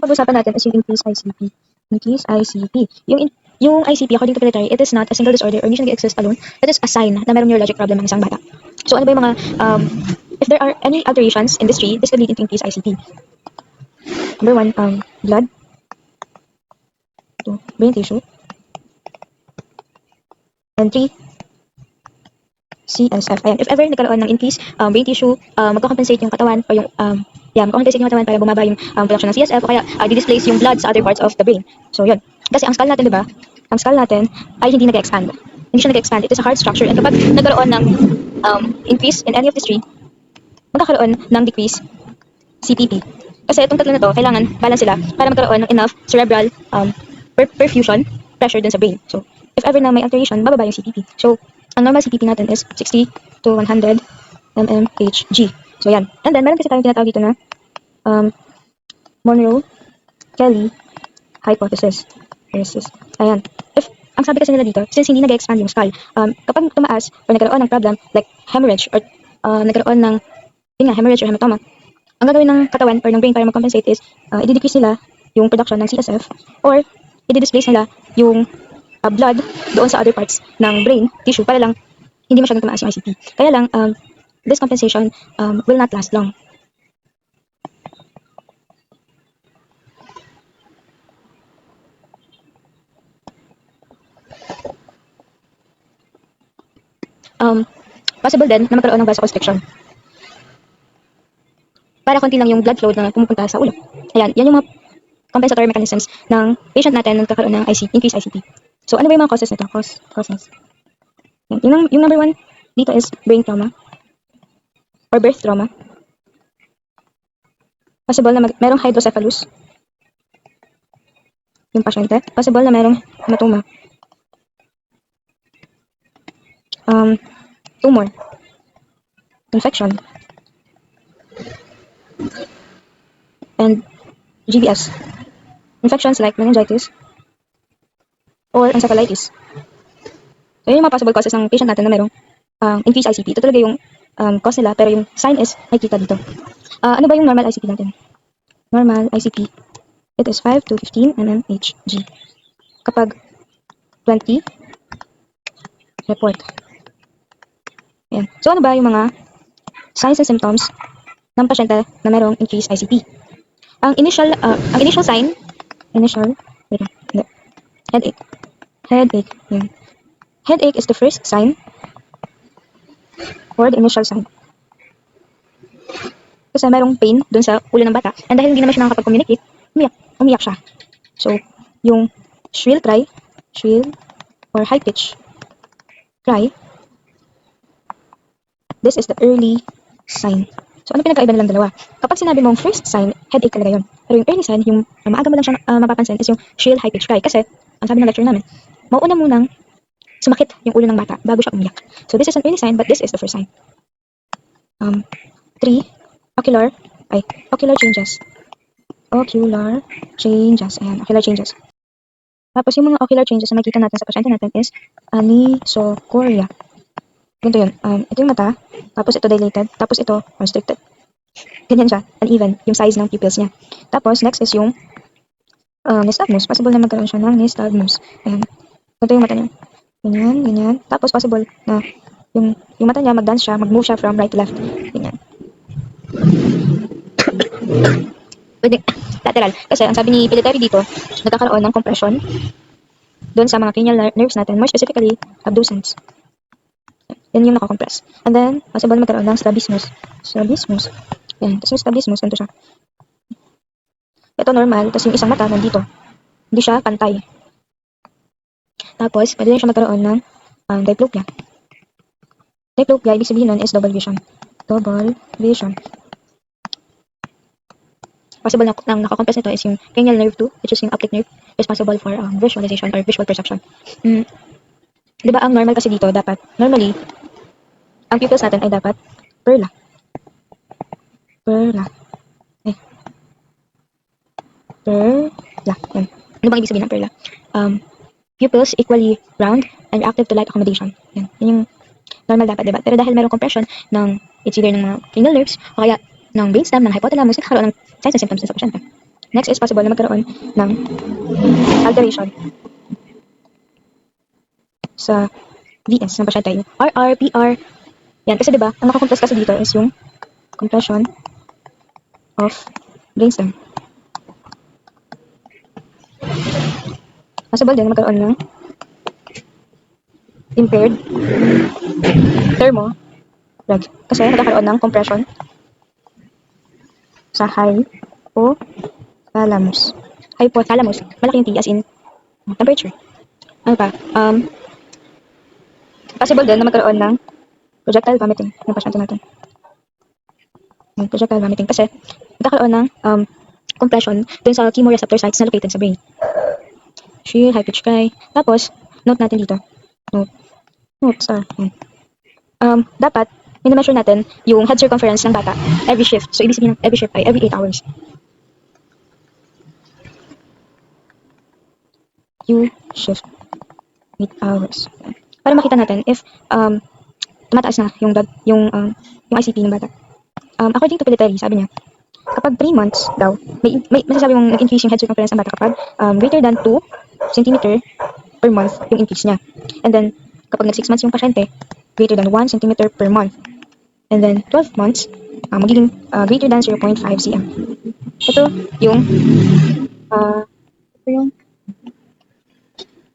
Pag-usapan natin is yung increased ICP. Increased ICP. Yung ICP, according to Pilitary, it is not a single disorder or usually exist alone. It is a sign na mayroong neurologic problem ng isang bata. So ano ba yung mga, if there are any alterations in this tree, this could lead into increased ICP. Number 1, blood. 2, brain tissue. And 3, CSF. Ayan, if ever nagkaroon ng increase brain tissue, magko-compensate yung katawan o yung magko-compensate yung katawan para bumaba yung production ng CSF o kaya di-displace yung blood sa other parts of the brain. So yun. Kasi ang skull natin, 'di ba? Ang skull natin ay hindi nag-expand. Hindi siya nag-expand. It is a hard structure. And kapag nagkaroon ng increase in any of these three, magkakaroon ng decrease CPP. Kasi itong tatlo na to, kailangan balance sila para magkaroon ng enough cerebral perfusion pressure dun sa brain. So, if ever na may alteration, bababa yung CPP. So, ang normal CPP natin is 60 to 100 mmHg. So, yan. And then, meron kasi tayong tinatawag dito na Monro-Kelly hypothesis. Ayan. Ang sabi kasi nila dito, since hindi nag-expand yung skull, kapag tumaas or nagkaroon ng problem like hemorrhage or nagkaroon ng hemorrhage or hematoma, ang gagawin ng katawan or ng brain para mag-compensate is i-decrease nila yung production ng CSF or i-displace nila yung blood doon sa other parts ng brain tissue para lang hindi masyadong tumaas yung ICP. Kaya lang, this compensation will not last long. Possible din na magkaroon ng vasoconstriction. Para konti lang yung blood flow na pumupunta sa ulo. Ayan, yan yung mga compensatory mechanisms ng patient natin na nagkakaroon ng increased ICP. So, ano ba yung mga causes nito? Causes. Yan. Yung number 1 dito is brain trauma or birth trauma. Possible na merong hydrocephalus yung pasyente. Possible na merong hematoma. Tumor. Infection. And GBS. Infections like meningitis or encephalitis. So, yun yung mga possible causes ng patient natin na merong increased ICP. Ito talaga yung cause nila, pero yung sign is nakikita dito. Ano ba yung normal ICP natin? Normal ICP, it is 5 to 15 mmHg. Kapag 20, report. Ayan. So, ano ba yung mga signs and symptoms ng pasyente na merong increased ICP? Ang initial sign, headache. Yan. Headache is the first sign or the initial sign. Kasi merong pain dun sa ulo ng bata, and dahil hindi naman siya nakakapag-communicate, umiyak siya. So, yung shrill or high pitch cry, this is the early sign. So, ano pinagkaiba nilang dalawa? Kapag sinabi mong first sign, headache talaga yun. Pero yung early sign, yung maaga mo lang siya mapapansin is yung shrill high pitch cry. Kasi, ang sabi ng lecture namin, mauuna munang sumakit yung ulo ng bata bago siya umiyak. So, this is an early sign, but this is the first sign. 3, ocular changes. Ayan, ocular changes. Tapos, yung mga ocular changes na makita natin sa pasyente natin is anisocoria. Ganito yun. Ito yung mata, tapos ito dilated, tapos ito constricted. Ganyan siya, uneven, yung size ng pupils niya. Tapos, next is yung nystagmus. Possible na magkaroon siya ng nystagmus. Ayan. Ganito yung mata niya. Ganyan. Tapos, possible na yung mata niya, mag-dance siya, mag-move siya from right to left. Ganyan. Pwede, lateral. Kasi, ang sabi ni Pilitary dito, nagkakaroon ng compression doon sa mga cranial nerves natin, more specifically, abducens. Yan yung nakakompress. And then, possible na magkaroon ng strabismus. Yan. Tapos yung strabismus, ganito siya. Ito normal, tapos yung isang mata nandito. Hindi siya pantay. Tapos, pwede rin siya magkaroon ng diplopia. Diplopia, ibig sabihin nun is double vision. Possible na nakakompress nito is yung cranial nerve 2, which is yung optic nerve, responsible for visualization or visual perception. Diba ang normal kasi dito, dapat, normally, ang pupils natin ay dapat perla. Yan. Ano bang ibig sabihin ng perla? Pupils equally round and reactive to light accommodation. Yan yung normal dapat, diba? Pero dahil mayroong compression ng, it's either ng mga cranial nerves, o kaya ng brainstem, ng hypothalamus, nagkakaroon ng signs and symptoms sa pasyente. Next is possible na magkaroon ng alteration sa VS ng pasyente, yung RR, PR. Yan, kasi diba, ang nakakompress kasi dito is yung compression of brainstem. Possible din na magkaroon ng impaired thermo lag kasi nagkakaroon ng compression sa hypothalamus. Hypothalamus, malaki yung T as in temperature. Ano pa? Possible din na magkaroon ng projectile vomiting ng pasyente natin. Yung projectile vomiting kasi nagkakaroon ng compression dun sa chemoreceptor sites na located sa brain. Shear, high pitch cry. Tapos, note natin dito. Note star. Dapat, minimeasure natin yung head circumference ng bata every shift. So, ibig sabihin every shift ay every 8 hours. Q shift 8 hours. Para makita natin if tumataas na yung blood, yung ICP ng bata. According to Piliteri, sabi niya, kapag 3 months daw, may masasabi mong nag-increase yung head circumference ng bata kapag greater than 2 cm per month yung increase niya. And then, kapag nag 6 months yung pasyente, greater than 1 cm per month. And then, 12 months, magiging greater than 0.5 cm. Ito yung,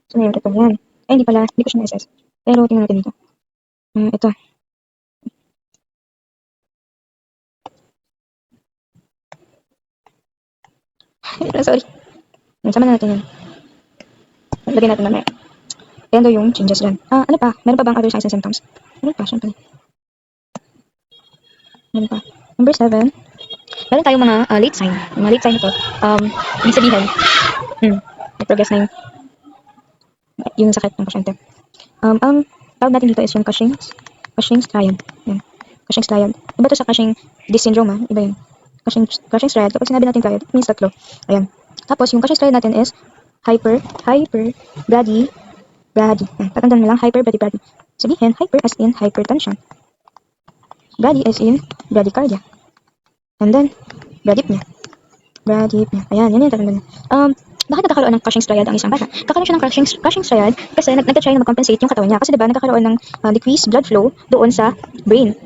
so yun, ito yan. Ay, hindi pala, hindi ko siya na-assess. Pero, tingnan natin dito. Ito. Sorry. Sama na natin yan. Lagyan natin mamaya. Ayan daw yung changes dyan. Ano pa? Meron pa bang other signs and symptoms? Meron pa, syempre. Meron pa. Number 7. Meron tayong mga late sign. Yung mga late sign ito, ibig sabihin, may progress na yung sakit ng pasyente. Ang tawag natin dito is yung Cushing's triad. Yan. Cushing's triad. Iba to sa Cushing disease syndrome, iba yun. Cushing's triad, kapag sinabi natin triad, it means tatlo. Ayan. Tapos, yung Cushing's triad natin is brady. Tatandaan mo lang, brady. Sabihin, hyper as in hypertension. Brady as in bradycardia. And then, bradypnea. Ayan, yan yung tatandaan. Bakit nagkakaroon ng Cushing's triad ang isang bata? Kakaroon siya ng Cushing's triad kasi nag-try na mag-compensate yung katawan niya. Kasi diba, nagkakaroon ng decreased blood flow doon sa brain.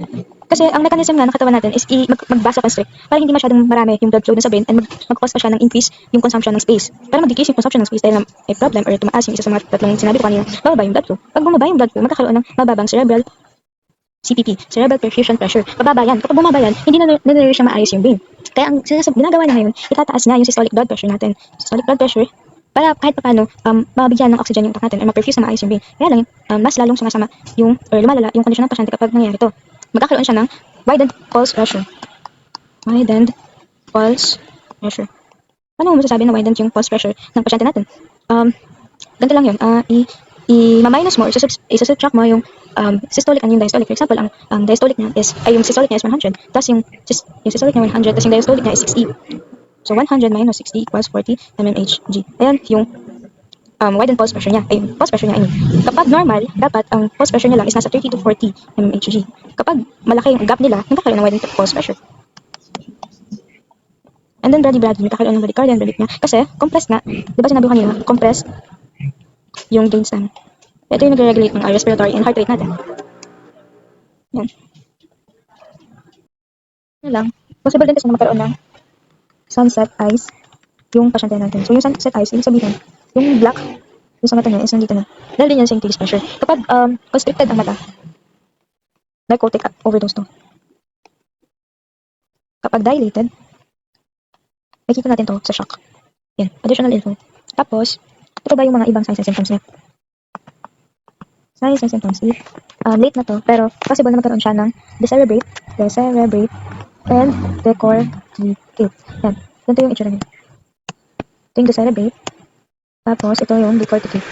Kasi ang mechanism nga ng katawan natin is mag-vasoconstrict para hindi masyadong marami yung blood flow dun sa brain and mag-cause pa siya ng increase yung consumption ng space. Para mag-decrease yung consumption ng space dahil may problem or tumaas yung isa sa mga tatlong sinabi ko kanina, bababa yung blood flow. Pag bumaba yung blood flow, magkakaroon ng mababang cerebral CPP, cerebral perfusion pressure. Bababa yan. Kapag bumaba yan, hindi na nare-reach siya maayos yung brain. Kaya ang ginagawa niya ngayon, itataas niya yung systolic blood pressure natin. Systolic blood pressure, para kahit paano, mabigyan ng oxygen yung utak natin or ma-perfuse na maayos yung brain. Kaya lang, mas lalong sumasama yung, or lumalala yung kondisyon ng pasyente kapag nangyayari to. Magkakaroon siya ng widened pulse pressure. Ano mo masasabi na widened yung pulse pressure ng pasyente natin? Ganito lang yun. I-minus mo or isa-subtract mo yung systolic and yung diastolic. For example, ang diastolic niya is, yung systolic niya is 100, tapos yung systolic niya 100, tapos yung diastolic niya is 60. So, 100 minus 60 equals 40 mmHg. Ayan yung widened pulse pressure niya. Ayun, pulse pressure niya, I mean. Kapag normal, dapat ang pulse pressure niya lang is nasa 30 to 40 mmHg. Kapag malaki yung gap nila, nagkakaroon ng widened pulse pressure. And then brady, nagkakaroon ng bradycardia and bradypnea. Kasi, compressed nga. Di ba sinabi ko kanina, compressed yung brainstem. Ito yung nagre-regulate ng respiratory and heart rate natin. Yan. Yan lang. Possible din kasi na magkaroon ng sunset eyes yung pasyente natin. So, yung sunset eyes, ibig sabihin, yung black yung sa mata niya is nandito na. Dahil din yan sa increased pressure. Kapag constricted ang mata, narcotic overdose to. Kapag dilated, makikita natin to sa shock. Yan. Additional info. Tapos, ito ba yung mga ibang signs and symptoms niya? Signs and symptoms. Late na to, pero possible na magkaroon siya ng decerebrate, and decorticate. Yan. Ganito yung itsura niya. Ito yung decerebrate. Tapos, ito yung decorticate.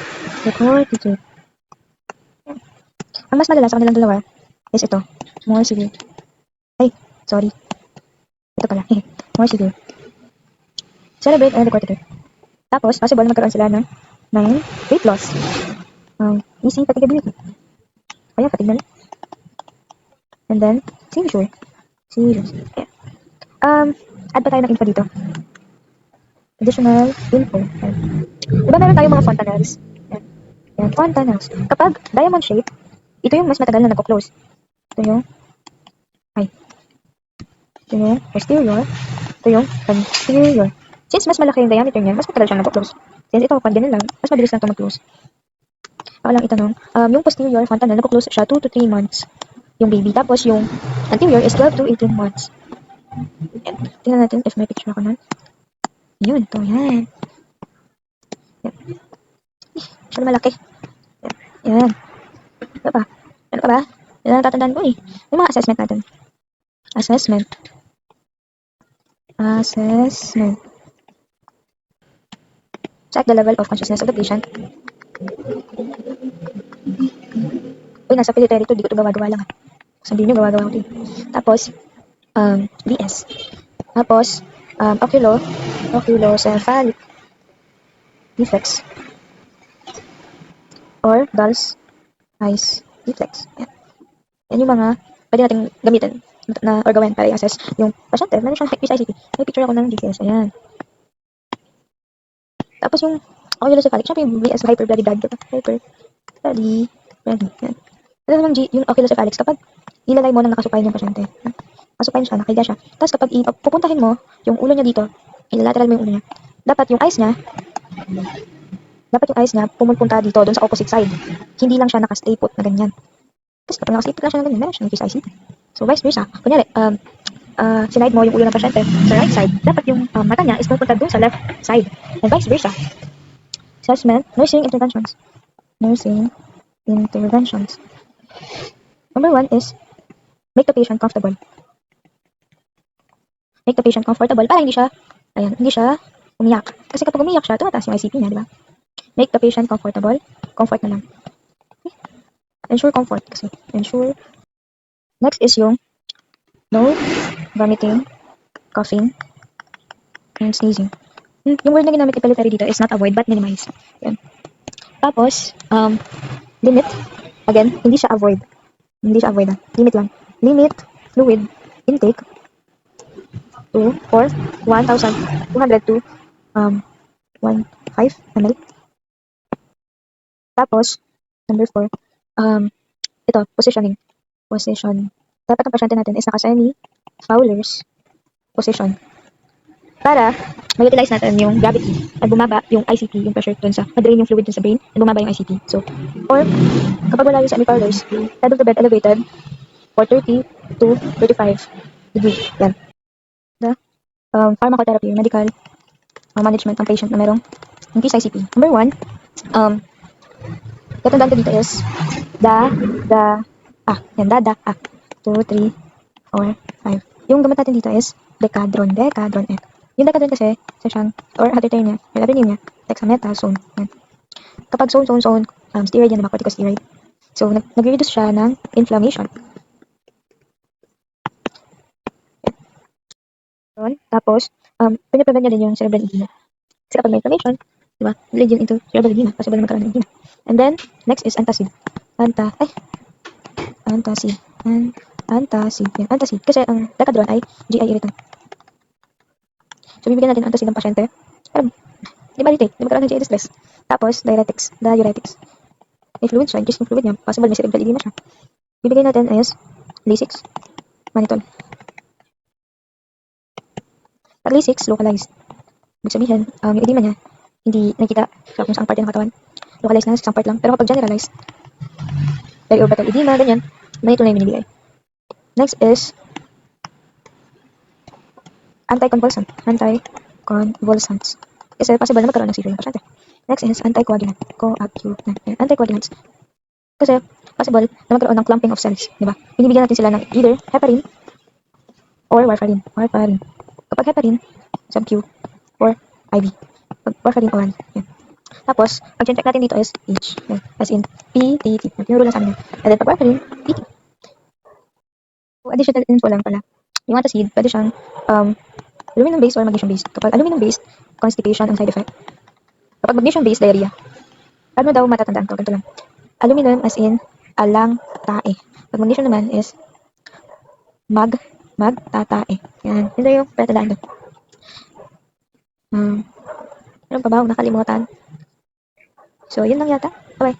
Ang mas malala sa kanilang dalawa is ito. More severe. Ay, sorry. Ito pala. More severe. Cerebrate and decorticate. Tapos, possible na magkaroon sila ng weight loss. Easy fatigability. Kaya, fatig na lang. And then, seizures. Ayan. Add pa tayo ng info dito. Additional info. Yan. Diba meron tayong mga fontanelles? Yan. Yan, fontanelles. Kapag diamond shape, ito yung mas matagal na nagko-close. Ito yung, ito yung posterior. Ito yung anterior. Since mas malaki yung diameter niya, mas matagal siyang nagko-close. Since ito, kapag ganun lang, mas mabilis lang ito mag-close. Ako lang itanong, yung posterior fontanelle, nagko-close siya 2 to 3 months. Yung baby. Tapos yung anterior is 12 to 18 months. Yan. Tingnan natin if may picture ako nun. Yun, ito, yan. Yan. Masyado malaki. Yan. Ano pa? Ano pa ba? Yan ang tatandaan ko eh. Yung mga assessment natin. Assessment. Check the level of consciousness of the patient. Uy, nasa pituitary to. Di ko ito gawa-gawa lang. Sabihin nyo, gawa-gawa ko ito. Tapos, VS. Tapos, oculocephalic defects or Dall's eyes defects. Yan. Yan yung mga pwede natin gamitin na or gawin para i-assess yung pasyente. Meron siyang ICP. May picture ako ng DCS. Ayan. Tapos yung oculocephalic, syempre yung VS hyperbladybladdy. Hyperbladybladdy. Yan. Ano naman yung oculocephalic kapag ilalay mo ng nakasupay yung pasyente. Nakasupay siya, nakahiga siya. Tapos kapag pupuntahin mo yung ulo niya dito, ilateral mo yung ulo niya, dapat yung eyes niya pumunta dito, doon sa opposite side. Hindi lang siya nakastay put na ganyan. Kasi kapag nakastay put lang siya na ganyan, meron siya ng ICP. So vice versa. Kunyari, sinide mo yung ulo ng pasyente sa right side, dapat yung mata niya is pupunta doon sa left side. And vice versa. Assessment, nursing interventions. Number 1 is make the patient comfortable. Make the patient comfortable para hindi siya umiyak. Kasi kapag umiyak siya, tumataas yung ICP niya, di ba? Make the patient comfortable. Comfort na lang. Okay. Ensure comfort kasi. Ensure. Next is yung no vomiting, coughing, and sneezing. Yung word na ginamit ni Pelletary dito is not avoid but minimize. Yan. Tapos, limit. Again, hindi siya avoid. Limit lang. Limit fluid intake to 1,200 to 1.5 ml. Tapos, number 4, ito, positioning. Dapat ang pasyente natin is naka-semi-Fowler's position. Para ma-utilize natin yung gravity at bumaba yung ICP, yung pressure dun sa, ma-drain yung fluid dun sa brain at bumaba yung ICP. So, or, kapag wala yung semi-Fowler's, head of the bed elevated for 30 to 35 degrees. Yan. The pharmacotherapy, medical management ng patient na merong increased ICP. Number 1, katandaan ko dito is dada, 2, 3, 4, 5. Yung gamot natin dito is Decadron F. Yung Decadron kasi, or other term niya, dexamethasone. Yan. Kapag zone, steroid yan, diba? Corticosteroid. So, nag-reduce siya ng inflammation. Yan. Tapos, pinaprevent niya din yung cerebral edema. Kasi kapag may inflammation, diba? Lead yun into cerebral edema, possible na magkaroon ng edema. And then, next is antacid. Antacid. Kasi ang Decadron ay GI irritant. So, bibigyan natin antacid ng pasyente. Pero, di validate. Di magkaroon ng GI distress. Tapos, diuretics. May fluid siya. Increase yung fluid niya. Possible may cerebral edema siya. Bibigyan natin is Lasix. Mannitol. Pag Lasix, localized. Ibig sabihin, yung edema niya, hindi nakita sa kung saan parte ng katawan. Localized na sa isang part lang. Pero kapag generalized, periorbital edema, ganyan, Mannitol na yung binibigay. Next is anticonvulsants. Kasi possible na magkaroon ng seizure yung pasyente. Next is anticoagulants. Kasi possible na magkaroon ng clumping of cells, di ba? Binibigyan natin sila ng either heparin or warfarin. Kapag heparin, sub-Q or IV. Pag warfarin, oral. Yan. Tapos, pag-check natin dito is H. Yan. As in, PTT. Tinuro lang sa amin. And then, pag warfarin, PT. So, additional info lang pala. Yung antacid, pwede siyang aluminum-based or magnesium-based. Kapag aluminum-based, constipation ang side effect. Kapag magnesium-based, diarrhea. Ano daw matatandaan ko? Ganito lang. Aluminum as in, alang-tae. Pag magnesium naman is magtatae. Yan. Yun daw yung tatandaan doon. Meron pa ba akong nakalimutan? So, yun lang yata. Bye.